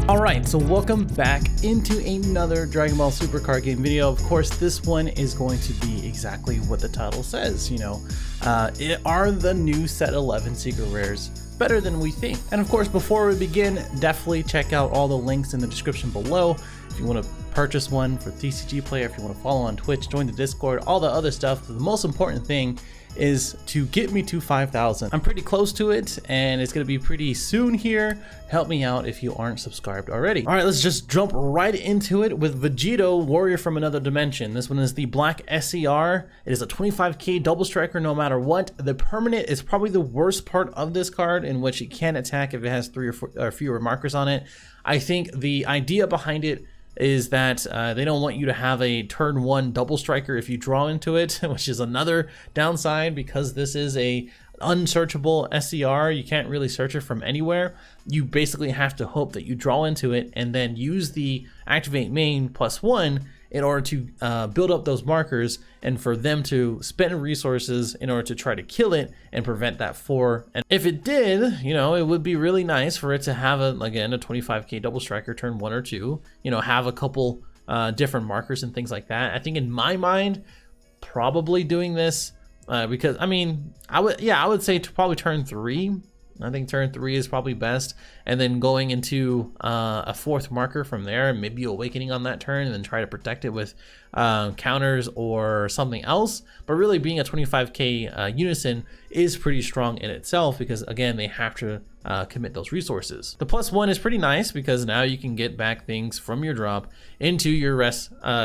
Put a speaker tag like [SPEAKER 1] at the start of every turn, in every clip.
[SPEAKER 1] Alright, so welcome back into another Dragon Ball Super card game video. Of course, this one is going to be exactly what the title says, are the new set 11 secret rares better than we think? And of course, before we begin, definitely check out all the links in the description below. If you want to purchase one for TCG player, if you want to follow on Twitch, join the Discord, all the other stuff. The most important thing is to get me to 5,000. I'm pretty close to it, and it's gonna be pretty soon here. Help me out if you aren't subscribed already. All right, let's just jump right into it with Vegito, Warrior from Another Dimension. This one is the black SCR. It is a 25k double striker no matter what. The permanent is probably the worst part of this card, in which it can attack if it has 3 or fewer markers on it. I think the idea behind it is that they don't want you to have a turn 1 double striker if you draw into it, which is another downside because this is a unsearchable SCR. You can't really search it from anywhere. You basically have to hope that you draw into it and then use the activate main +1 in order to build up those markers and for them to spend resources in order to try to kill it and prevent that 4. And if it did, it would be really nice for it to have again a 25k double striker turn 1 or 2, have a couple different markers and things like that. I think in my mind, probably doing this because I would say to probably turn 3. I think turn 3 is probably best, and then going into a 4th marker from there, maybe awakening on that turn, and then try to protect it with counters or something else. But really being a 25k unison is pretty strong in itself because again they have to commit those resources. The +1 is pretty nice because now you can get back things from your drop into your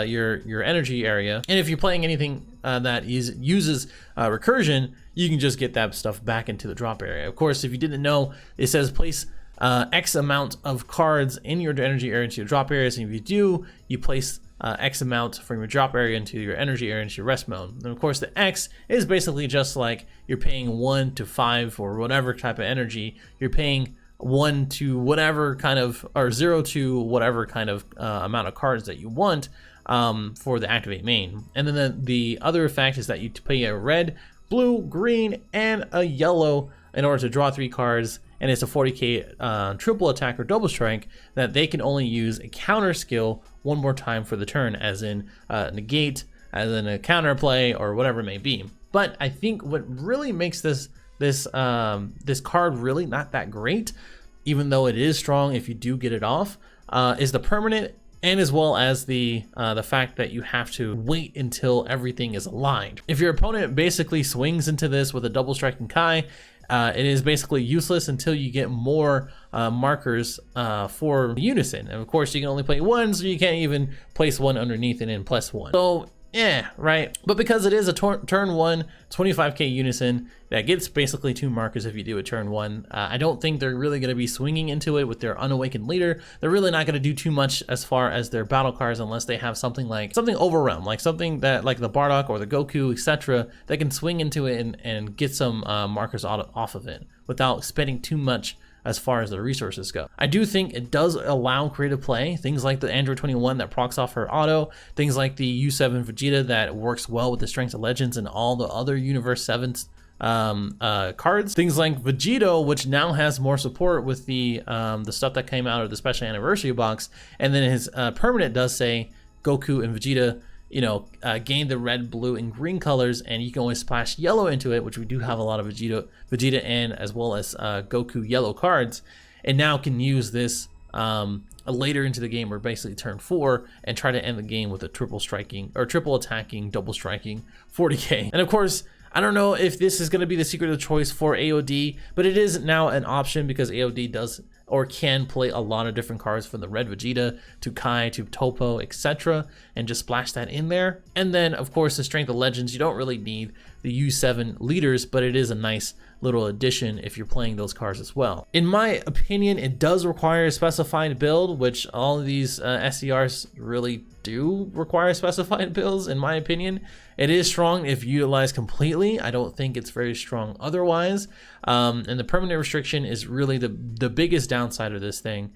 [SPEAKER 1] your energy area, and if you're playing anything that uses recursion, you can just get that stuff back into the drop area. Of course, if you didn't know, it says place X amount of cards in your energy area into your drop areas, and if you do, you place X amount from your drop area into your energy area into your rest mode. And of course, the X is basically just like you're paying 1 to 5 or whatever type of energy. You're paying 1 to whatever kind of, or 0 to whatever kind of amount of cards that you want for the activate main. And then the other effect is that you pay a red, blue, green, and a yellow in order to draw 3 cards, and it's a 40k triple attack or double strike that they can only use a counter skill 1 more time for the turn, as in negate, as in a counter play, or whatever it may be. But I think what really makes this card really not that great, even though it is strong if you do get it off, is the permanent, and as well as the fact that you have to wait until everything is aligned. If your opponent basically swings into this with a double striking Kai, it is basically useless until you get more markers for unison. And of course, you can only play 1, so you can't even place 1 underneath it in +1. So yeah, right. But because it is a turn 1 25k unison that gets basically 2 markers if you do a turn 1, I don't think they're really going to be swinging into it with their unawakened leader. They're really not going to do too much as far as their battle cards unless they have something overwhelm, like something that like the Bardock or the Goku, etc., that can swing into it and get some markers off of it without spending too much as far as the resources go. I do think it does allow creative play, things like the Androidd 21 that procs off her auto, things like the U7 Vegeta that works well with the Strength of Legends and all the other Universe 7's cards, things like Vegito, which now has more support with the stuff that came out of the special anniversary box, and then his permanent does say Goku and Vegeta gain the red, blue, and green colors, and you can always splash yellow into it, which we do have a lot of Vegeta and as well as Goku yellow cards, and now can use this later into the game or basically turn 4 and try to end the game with a triple attacking, double striking 40k. And of course, I don't know if this is going to be the secret of choice for AOD, but it is now an option because AOD does or can play a lot of different cards from the red Vegeta to Kai to Topo, etc., and just splash that in there. And then of course the Strength of Legends, you don't really need the U7 leaders, but it is a nice little addition if you're playing those cards as well. In my opinion, it does require a specified build, which all of these SCRs really do require specified builds, in my opinion. It is strong if utilized completely. I don't think it's very strong otherwise. And the permanent restriction is really the biggest downside of this thing.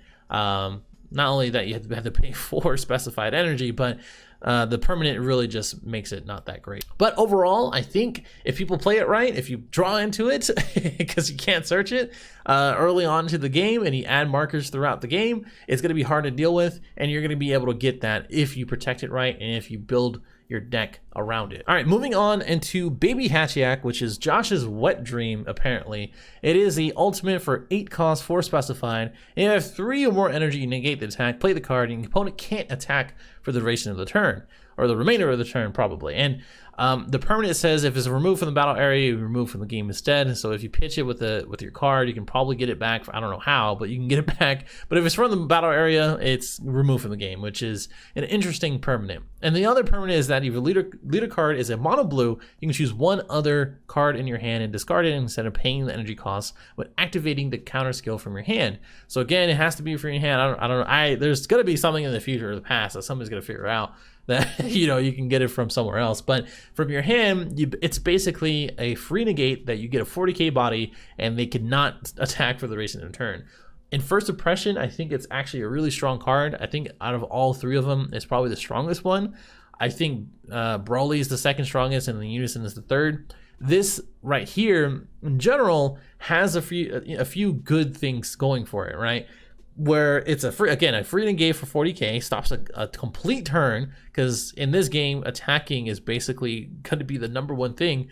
[SPEAKER 1] not only that you have to pay for specified energy, but the permanent really just makes it not that great. But overall, I think if people play it right, if you draw into it, because you can't search it early on into the game and you add markers throughout the game, it's going to be hard to deal with, and you're going to be able to get that if you protect it right and if you build your deck around it. All right, moving on into Baby Hatchyack, which is Josh's wet dream, apparently. It is the ultimate for 8 cost, 4 specified. And you have 3 or more energy, you negate the attack, play the card, and your opponent can't attack for the duration of the turn, or the remainder of the turn, probably. And the permanent says if it's removed from the battle area, you remove from the game instead. So if you pitch it with your card, you can probably get it back. I don't know how, but you can get it back. But if it's from the battle area, it's removed from the game, which is an interesting permanent. And the other permanent is that if your leader card is a mono blue, you can choose one other card in your hand and discard it instead of paying the energy costs when activating the counter skill from your hand. So again, it has to be from your hand. I don't know. There's going to be something in the future or the past that somebody's going to figure out that you can get it from somewhere else, but from your hand, it's basically a free negate that you get a 40k body and they cannot attack for the duration of the turn. In First Impression, I think it's actually a really strong card. I think out of all 3 of them, it's probably the strongest one. I think Broly is the second strongest and the Unison is the third. This right here, in general, has a few good things going for it, right? Where it's a free negate for 40k, stops a complete turn, because in this game attacking is basically going to be the #1 thing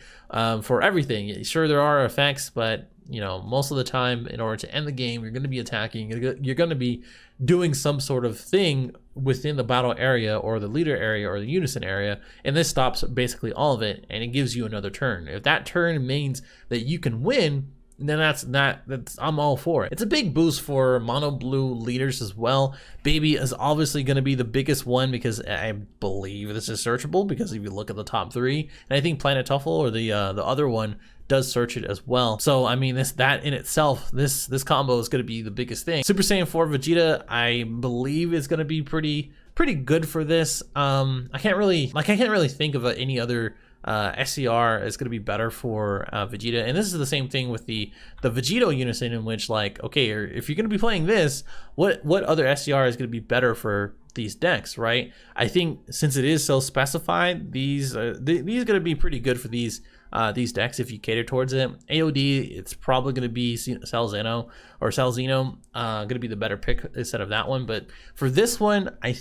[SPEAKER 1] for everything. Sure, there are effects, but most of the time, in order to end the game, you're going to be attacking. You're going to be doing some sort of thing within the battle area or the leader area or the unison area, and this stops basically all of it, and it gives you another turn. If that turn means that you can win, then I'm all for it. It's a big boost for mono blue leaders as well. Baby is obviously going to be the biggest one because I believe this is searchable, because if you look at the top 3, and I think Planet Tuffle or the other one does search it as well. So I mean, that in itself, this combo is going to be the biggest thing. Super Saiyan 4 Vegeta, I believe, is going to be pretty good for this. I can't really think of any other SCR is going to be better for Vegeta, and this is the same thing with the Vegito unison, in which, like, okay, if you're going to be playing this, what other SCR is going to be better for these decks, right? I think since it is so specified, these are going to be pretty good for these decks if you cater towards it. AOD, it's probably going to be Cell Xeno, going to be the better pick instead of that one. But for this one, I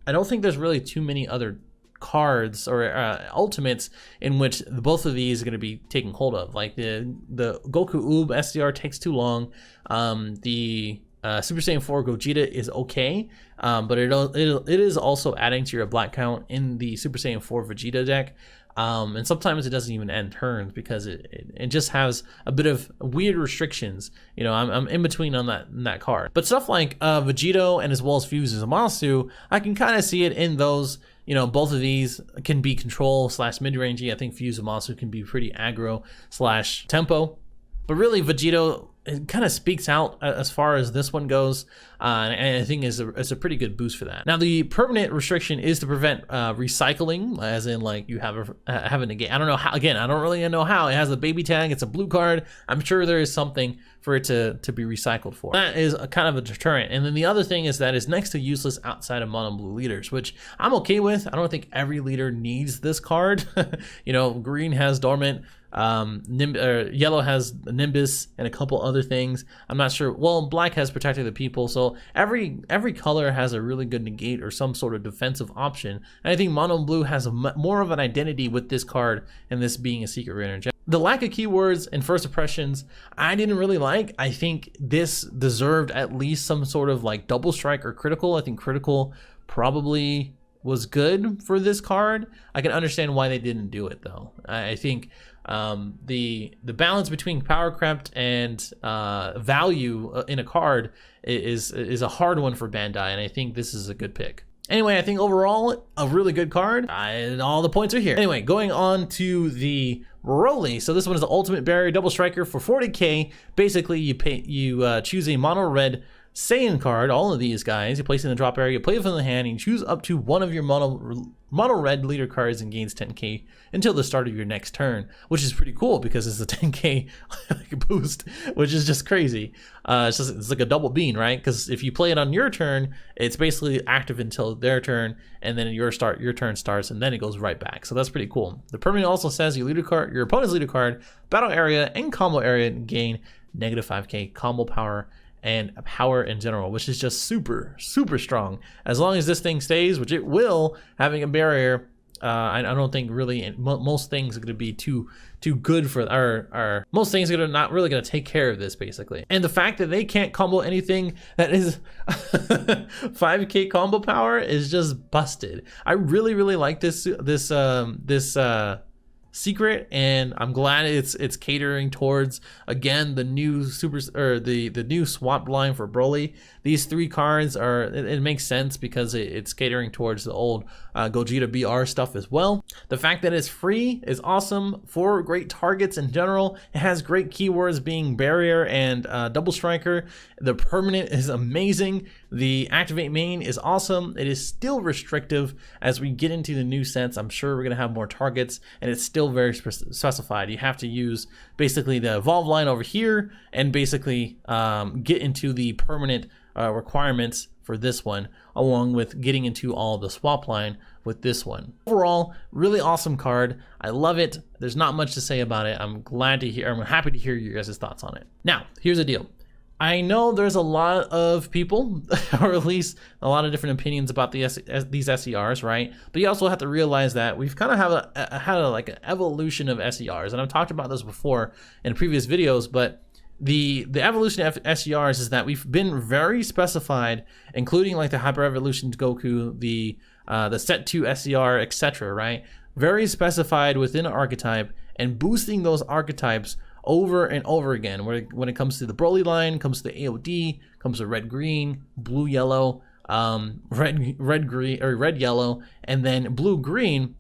[SPEAKER 1] don't think there's really too many other cards or ultimates in which both of these are going to be taking hold of. Like the Goku Oob SDR takes too long. The Super Saiyan 4 Gogeta is okay, but it is also adding to your black count in the Super Saiyan 4 Vegeta deck. And sometimes it doesn't even end turns because it just has a bit of weird restrictions. I'm in between on that card. But stuff like Vegito and as well as Fuse Zamasu, I can kind of see it in those. Both of these can be control / mid-rangey. I think Fuse Zamasu can be pretty aggro / tempo. But really, Vegito, it kind of speaks out as far as this one goes, and I think is a pretty good boost for that. Now, the permanent restriction is to prevent recycling, as in, like, you have a negate. I don't know how. Again, I don't really know how. It has a baby tag. It's a blue card. I'm sure there is something for it to be recycled for. That is kind of a deterrent. And then the other thing is that it's next to useless outside of mono blue leaders, which I'm okay with. I don't think every leader needs this card. Green has Dormant. Yellow has Nimbus and a couple other things. I'm not sure. Well, black has Protecting the People. So every color has a really good negate or some sort of defensive option. And I think mono blue has more of an identity with this card, and this being a secret rare energy. The lack of keywords and first impressions, I didn't really like. I think this deserved at least some sort of like double strike or critical. I think critical probably was good for this card. I can understand why they didn't do it though. I think the balance between power crept and value in a card is a hard one for Bandai, and I think this is a good pick. Anyway, I think overall a really good card. All the points are here. Anyway, going on to the Broly. So this one is the Ultimate Barrier Double Striker for 40k. Basically, you choose a mono red Saiyan card, all of these guys. You place it in the drop area, you play it from the hand, and you choose up to one of your mono mono red leader cards and gains 10k until the start of your next turn, which is pretty cool because it's a 10k boost, which is just crazy. It's like a double bean, right? Because if you play it on your turn, it's basically active until their turn, and then your turn starts, and then it goes right back. So that's pretty cool. The permanent also says your opponent's leader card, battle area, and combo area gain negative 5k combo power and power in general, which is just super strong. As long as this thing stays, which it will, having a barrier, I don't think really most things are going to be too good for our most things are not really going to take care of this basically. And the fact that they can't combo anything that is 5k combo power is just busted. I really like this secret, and I'm glad it's catering towards, again, the new the new swap line for Broly. These 3 cards are, it makes sense because it's catering towards the old Gogeta BR stuff as well. The fact that it's free is awesome for great targets in general. It has great keywords being barrier and double striker. The permanent is amazing. The activate main is awesome. It is still restrictive as we get into the new sets. I'm sure we're gonna have more targets, and it's still very specified. You have to use basically the evolve line over here and basically get into the permanent requirements for this one, along with getting into all the swap line with this one. Overall, really awesome card. I love it. There's not much to say about it. I'm happy to hear your guys' thoughts on it. Now, here's the deal. I know there's a lot of people, or at least a lot of different opinions about these SCRs, right? But you also have to realize that we've kind of had like an evolution of SCRs, and I've talked about this before in previous videos. But the evolution of SCRs is that we've been very specified, including like the Hyper Evolution Goku, the Set 2 SCR, etc. Right? Very specified within an archetype, and boosting those archetypes over and over again. When it comes to the Broly line, comes to the AOD, comes to red green, blue yellow, red green or red yellow, and then blue green,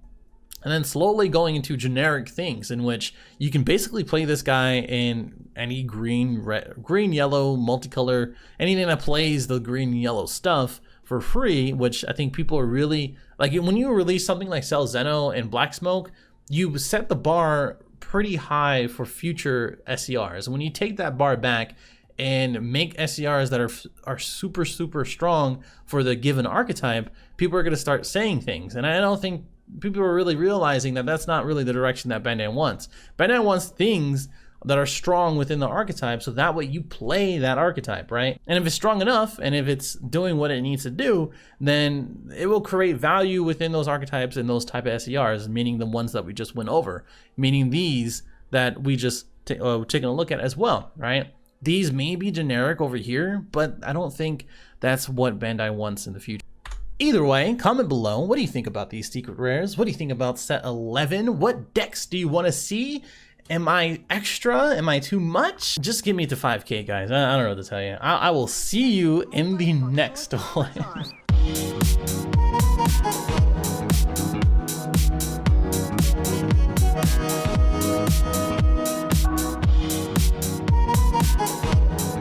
[SPEAKER 1] and then slowly going into generic things in which you can basically play this guy in any green, red, green, yellow, multicolor, anything that plays the green and yellow stuff for free, which I think people are really like. When you release something like Cell Zeno and Black Smoke, you set the bar pretty high for future SCRs. When you take that bar back and make SCRs that are super strong for the given archetype, people are going to start saying things, and I don't think people are really realizing that that's not really the direction that Bandai wants. Bandai wants things that are strong within the archetype, so that way you play that archetype, right? And if it's strong enough, and if it's doing what it needs to do, then it will create value within those archetypes and those type of SCRs, meaning the ones that we just went over, meaning these that we just taking a look at as well, right? These may be generic over here, but I don't think that's what Bandai wants in the future. Either way, comment below. What do you think about these secret rares? What do you think about set 11? What decks do you want to see? Am I extra? Am I too much? Just get me to 5k, guys. I don't know what to tell you. I will see you in the next one.